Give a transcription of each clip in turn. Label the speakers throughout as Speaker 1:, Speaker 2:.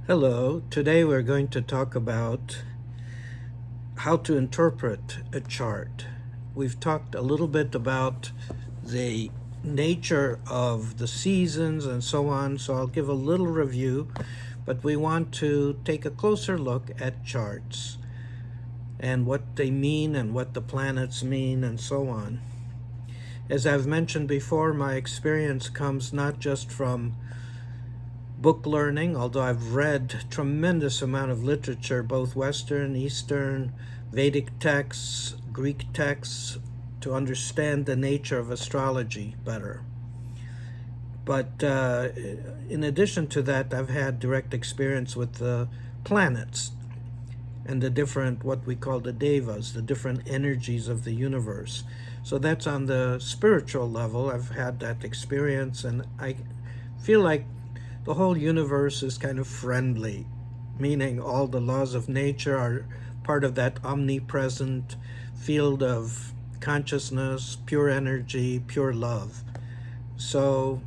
Speaker 1: Hello, today we're going to talk about how to interpret a chart. We've talked a little bit about the nature of the seasons and so on, so I'll give a little review, but we want to take a closer look at charts and what they mean and what the planets mean and so on. As I've mentioned before, my experience comes not just from book learning, although I've read tremendous amount of literature, both Western, Eastern, Vedic texts, Greek texts, to understand the nature of astrology better. But in addition to that, I've had direct experience with the planets and the different, what we call the devas, the different energies of the universe. So that's on the spiritual level. I've had that experience, and I feel like the whole universe is kind of friendly, meaning all the laws of nature are part of that omnipresent field of consciousness, pure energy, pure love. So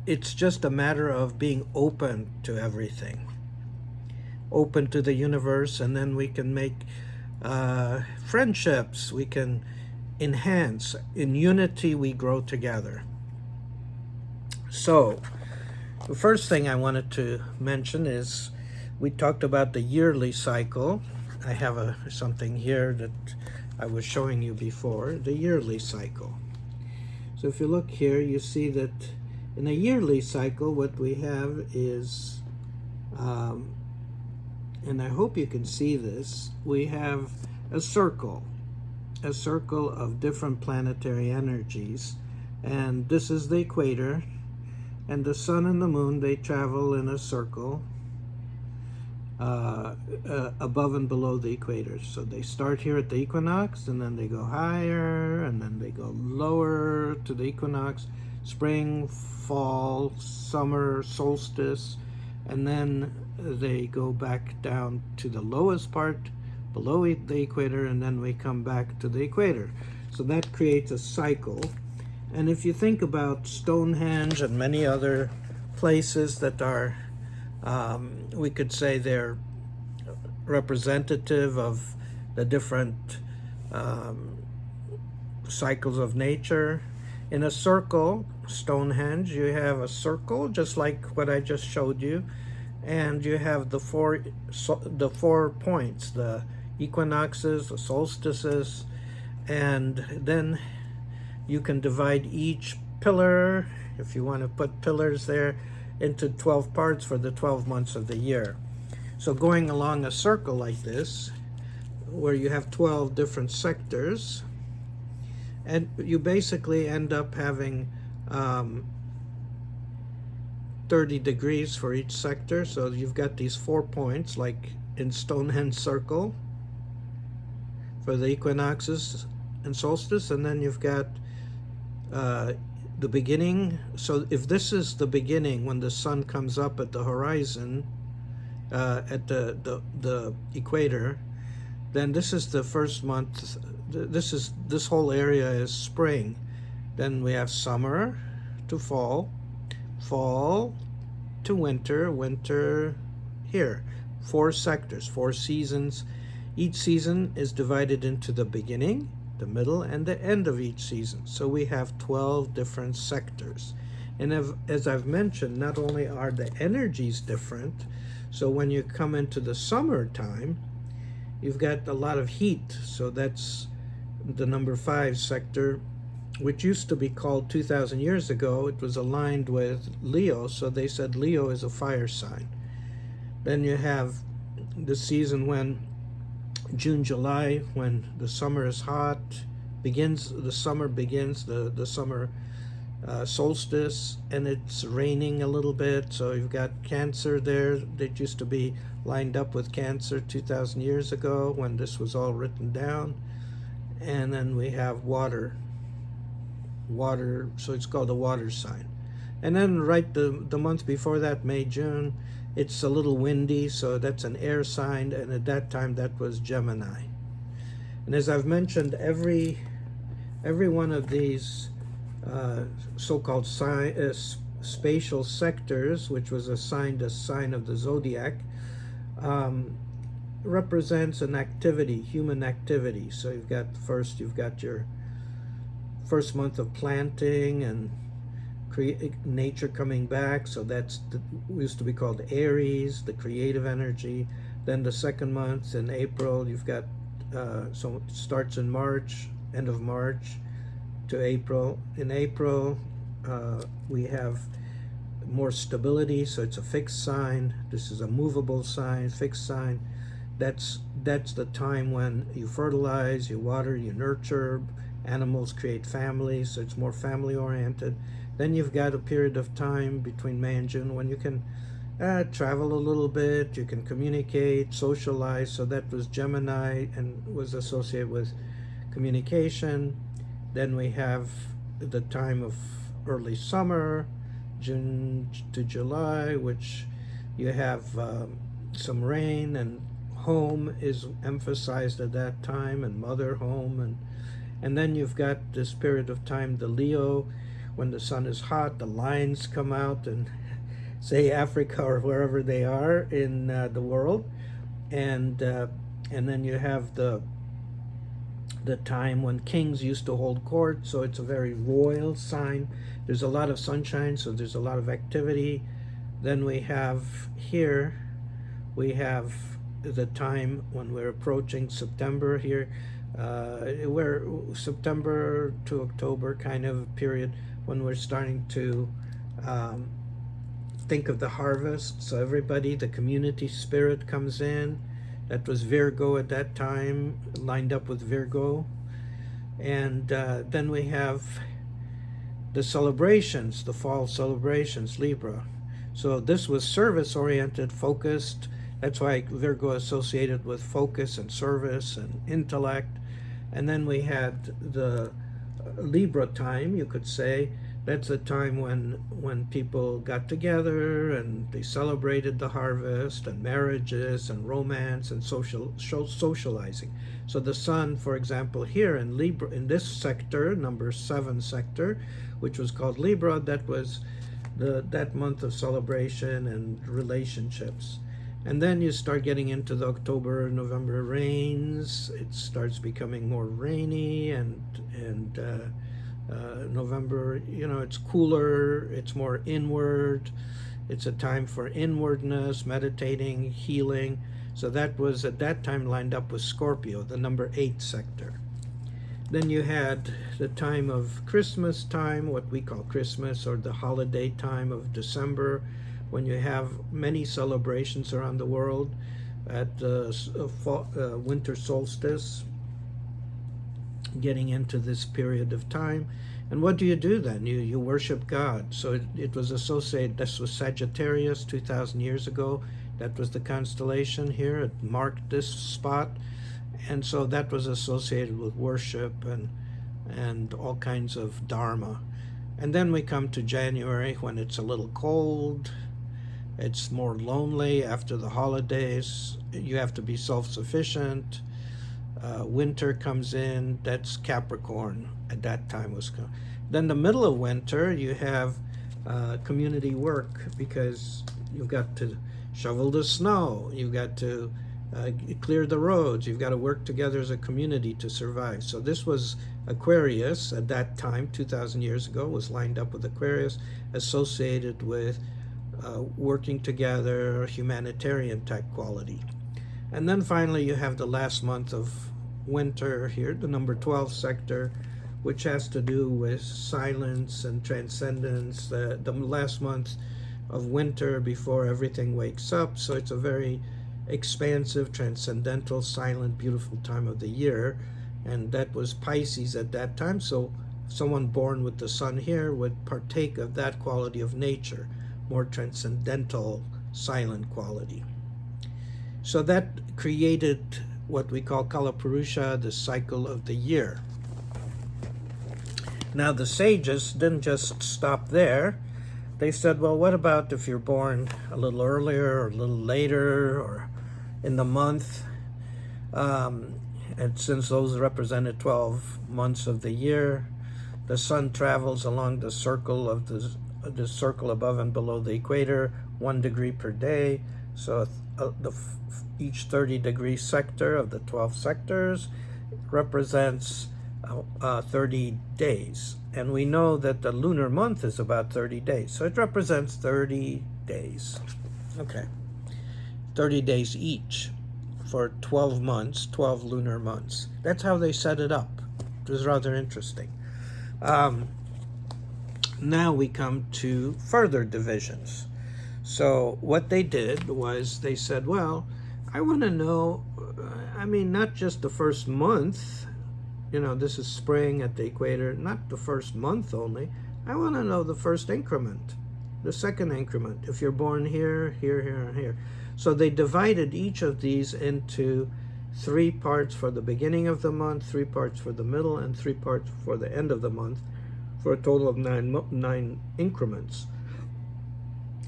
Speaker 1: it's just a matter of being open to everything, open to the universe, and then we can make friendships, we can enhance. In unity, we grow together. So, the first thing I wanted to mention is we talked about the yearly cycle. I have something here that I was showing you before, the yearly cycle. So if you look here, you see that in a yearly cycle, what we have is, and I hope you can see this, we have a circle of different planetary energies, and this is the equator. And the sun and the moon, they travel in a circle above and below the equator. So they start here at the equinox, and then they go higher, and then they go lower to the equinox, spring, fall, summer, solstice, and then they go back down to the lowest part below the equator, and then we come back to the equator. So that creates a cycle. And if you think about Stonehenge and many other places that are, we could say they're representative of the different cycles of nature. In a circle, Stonehenge, you have a circle, just like what I just showed you, and you have the four points, the equinoxes, the solstices, and then you can divide each pillar, if you want to put pillars there, into 12 parts for the 12 months of the year. So going along a circle like this, where you have 12 different sectors, and you basically end up having 30 degrees for each sector. So you've got these 4 points, like in Stonehenge circle, for the equinoxes and solstice, and then you've got the beginning. So if this is the beginning, when the sun comes up at the horizon, at the equator, then this is the first month. This whole area is spring. Then we have summer to fall, fall to winter, winter here. 4 sectors, 4 seasons. Each season is divided into the beginning, the middle, and the end of each season. So we have 12 different sectors. And as I've mentioned, not only are the energies different, so when you come into the summertime, you've got a lot of heat. So that's the number 5 sector, which used to be called 2,000 years ago. It was aligned with Leo, so they said Leo is a fire sign. Then you have the season when June, July, when the summer is hot, the summer solstice, and it's raining a little bit. So you've got Cancer there. That used to be lined up with Cancer 2,000 years ago when this was all written down. And then we have water, so it's called a water sign. And then right the month before that, May, June, it's a little windy, so that's an air sign, and at that time that was Gemini. And as I've mentioned, every one of these so-called spatial sectors, which was assigned a sign of the zodiac, represents an activity, human activity. So you've got your first month of planting and nature coming back. So that's used to be called Aries, the creative energy. Then the second month in April, you've got so it starts in March, end of March to April. In April, we have more stability, so it's a fixed sign. This is a movable sign, fixed sign. That's the time when you fertilize, you water, you nurture. Animals create families, so it's more family oriented. Then you've got a period of time between May and June when you can travel a little bit, you can communicate, socialize. So that was Gemini and was associated with communication. Then we have the time of early summer, June to July, which you have some rain, and home is emphasized at that time, and mother home. And then you've got this period of time, the Leo, when the sun is hot, the lions come out and say Africa or wherever they are in the world. And then you have the time when kings used to hold court, so it's a very royal sign. There's a lot of sunshine, so there's a lot of activity. Then we have the time when we're approaching September here, where September to October kind of period when we're starting to think of the harvest. So everybody, the community spirit comes in. That was Virgo at that time, lined up with Virgo. And then we have the celebrations, the fall celebrations, Libra. So this was service-oriented, focused. That's why Virgo associated with focus and service and intellect. And then we had the Libra time, you could say. That's a time when people got together and they celebrated the harvest and marriages and romance and socializing. So the sun, for example, here in Libra, in this sector, number 7 sector, which was called Libra, that was that month of celebration and relationships. And then you start getting into the October, November rains. It starts becoming more rainy, and November, it's cooler, it's more inward. It's a time for inwardness, meditating, healing. So that was at that time lined up with Scorpio, the number 8 sector. Then you had the time of Christmas time, what we call Christmas, or the holiday time of December, when you have many celebrations around the world at the winter solstice, getting into this period of time. And what do you do then? You worship God. So it was associated, this was Sagittarius 2,000 years ago. That was the constellation here. It marked this spot. And so that was associated with worship and all kinds of dharma. And then we come to January when it's a little cold. It's more lonely after the holidays. You have to be self-sufficient. Winter comes in. That's Capricorn at that time. Then the middle of winter, you have community work, because you've got to shovel the snow. You've got to clear the roads. You've got to work together as a community to survive. So this was Aquarius at that time, 2,000 years ago, was lined up with Aquarius, associated with working together, humanitarian type quality. And then finally you have the last month of winter here, the number 12 sector, which has to do with silence and transcendence, the last month of winter before everything wakes up. So it's a very expansive, transcendental, silent, beautiful time of the year. And that was Pisces at that time. So someone born with the sun here would partake of that quality of nature, more transcendental, silent quality. So that created what we call Kala Purusha, the cycle of the year. Now the sages didn't just stop there. They said, well, what about if you're born a little earlier or a little later or in the month? And since those represented 12 months of the year, the sun travels along the circle of the circle above and below the equator, 1 degree per day. So each 30-degree sector of the 12 sectors represents 30 days. And we know that the lunar month is about 30 days. So it represents 30 days. Okay. 30 days each for 12 months, 12 lunar months. That's how they set it up. It was rather interesting. Now we come to further divisions. So what they did was they said, well, I want to know, not just the first month, this is spring at the equator, not the first month only. I want to know the first increment, the second increment, if you're born here, here, here, and here. So they divided each of these into 3 parts for the beginning of the month, 3 parts for the middle, and 3 parts for the end of the month, for a total of 9 increments.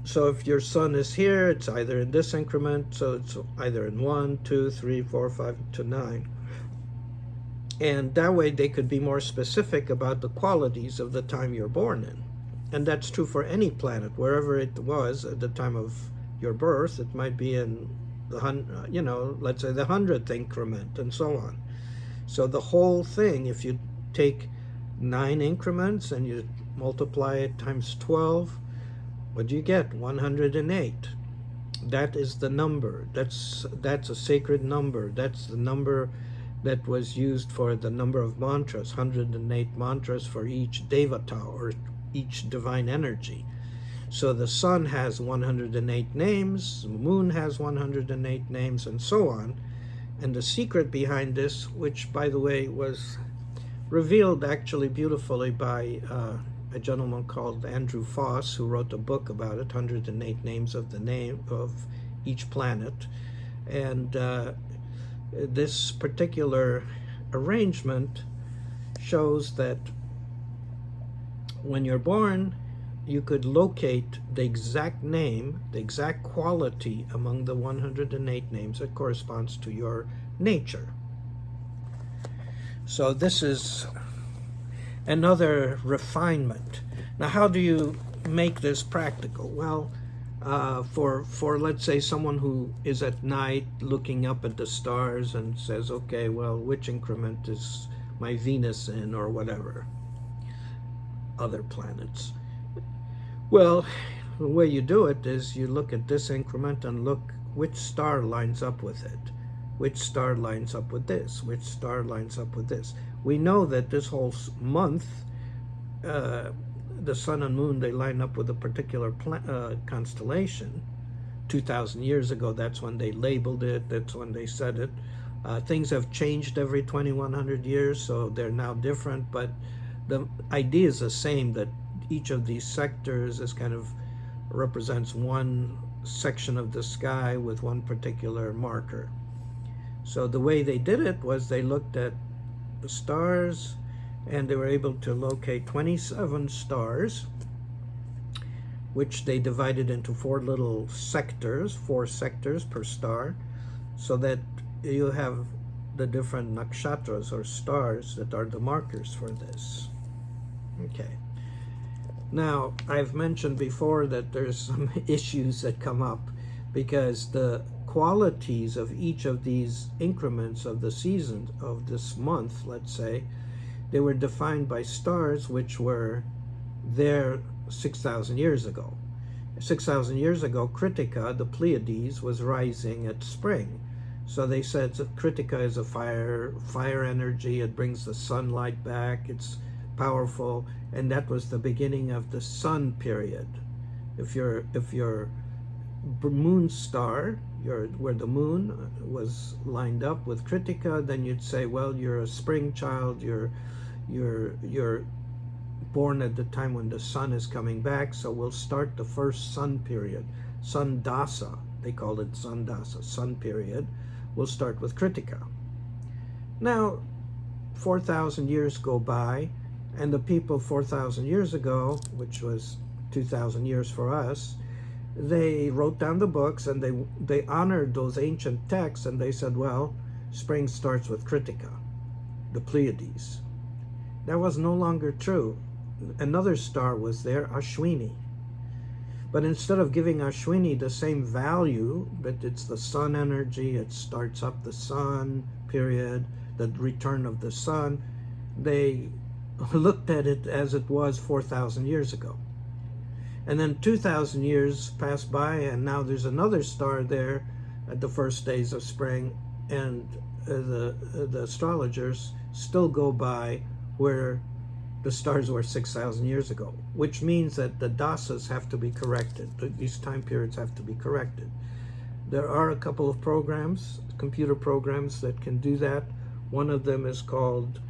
Speaker 1: So if your sun is here, it's either in this increment, so it's either in 1, 2, 3, 4, 5 to 9. And that way they could be more specific about the qualities of the time you're born in. And that's true for any planet, wherever it was at the time of your birth. It might be in the, let's say the 100th increment and so on. So the whole thing, if you take 9 increments and you multiply it times 12, what do you get? 108. That is the number. That's a sacred number. That's the number that was used for the number of mantras, 108 mantras for each devata, or each divine energy. So the sun has 108 names, the moon has 108 names, and so on. And the secret behind this, which, by the way, was revealed actually beautifully by a gentleman called Andrew Foss, who wrote a book about it, 108 names of the name of each planet. And this particular arrangement shows that when you're born, you could locate the exact name, the exact quality among the 108 names that corresponds to your nature. So this is another refinement. Now, how do you make this practical? Well, for let's say someone who is at night looking up at the stars and says, okay, well, which increment is my Venus in, or whatever, other planets. Well, the way you do it is you look at this increment and look which star lines up with it, which star lines up with this, which star lines up with this. We know that this whole month, the sun and moon, they line up with a particular constellation. 2,000 years ago, that's when they labeled it, that's when they said it. Things have changed every 2,100 years, so they're now different, but the idea is the same, that each of these sectors is kind of represents one section of the sky with one particular marker. So the way they did it was they looked at the stars, and they were able to locate 27 stars, which they divided into 4 little sectors, 4 sectors per star, so that you have the different nakshatras or stars that are the markers for this. Okay. Now, I've mentioned before that there's some issues that come up because the qualities of each of these increments of the season of this month, let's say, they were defined by stars which were there 6,000 years ago. 6,000 years ago, Kritika, the Pleiades, was rising at spring. So they said that Kritika is a fire energy. It brings the sunlight back. It's powerful, and that was the beginning of the sun period. If your moon star, where the moon was lined up with Kritika, then you'd say, well, you're a spring child. You're born at the time when the sun is coming back. So we'll start the first sun period, sun dasa. They called it sun dasa, sun period. We'll start with Kritika. Now, 4,000 years go by, and the people 4,000 years ago, which was 2,000 years for us, they wrote down the books and they honored those ancient texts, and they said, well, spring starts with Kritika, the Pleiades. That was no longer true. another star was there, Ashwini. But instead of giving Ashwini the same value, but it's the sun energy, it starts up the sun, period, the return of the sun, they looked at it as it was 4,000 years ago. And then 2,000 years passed by, and now there's another star there at the first days of spring, and the astrologers still go by where the stars were 6,000 years ago, which means that the dasas have to be corrected. These time periods have to be corrected. There are a couple of programs, computer programs, that can do that. One of them is called,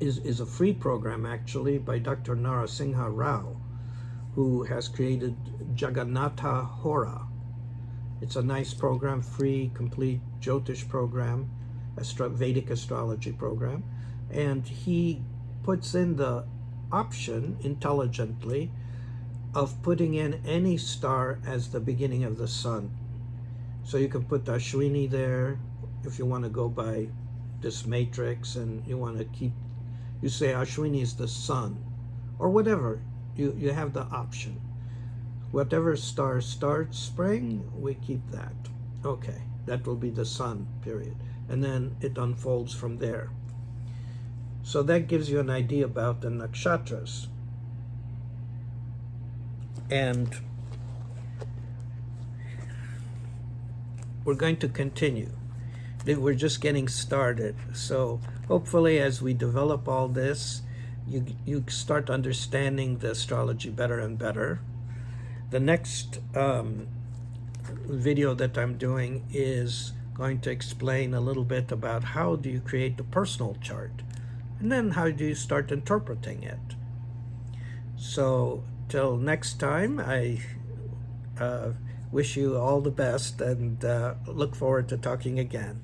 Speaker 1: is a free program actually by Dr. Narasimha Rao, who has created Jagannatha Hora. It's a nice program, free, complete Jyotish program, Vedic astrology program. And he puts in the option intelligently of putting in any star as the beginning of the sun. So you can put Ashwini there if you want to go by this matrix, and you want to keep, you say Ashwini is the sun, or whatever, you have the option. Whatever star starts spring, we keep that. Okay, that will be the sun, period. And then it unfolds from there. So that gives you an idea about the nakshatras. And we're going to continue. We're just getting started. So hopefully as we develop all this, you start understanding the astrology better and better. The next video that I'm doing is going to explain a little bit about how do you create the personal chart, and then how do you start interpreting it. So till next time, I wish you all the best, and look forward to talking again.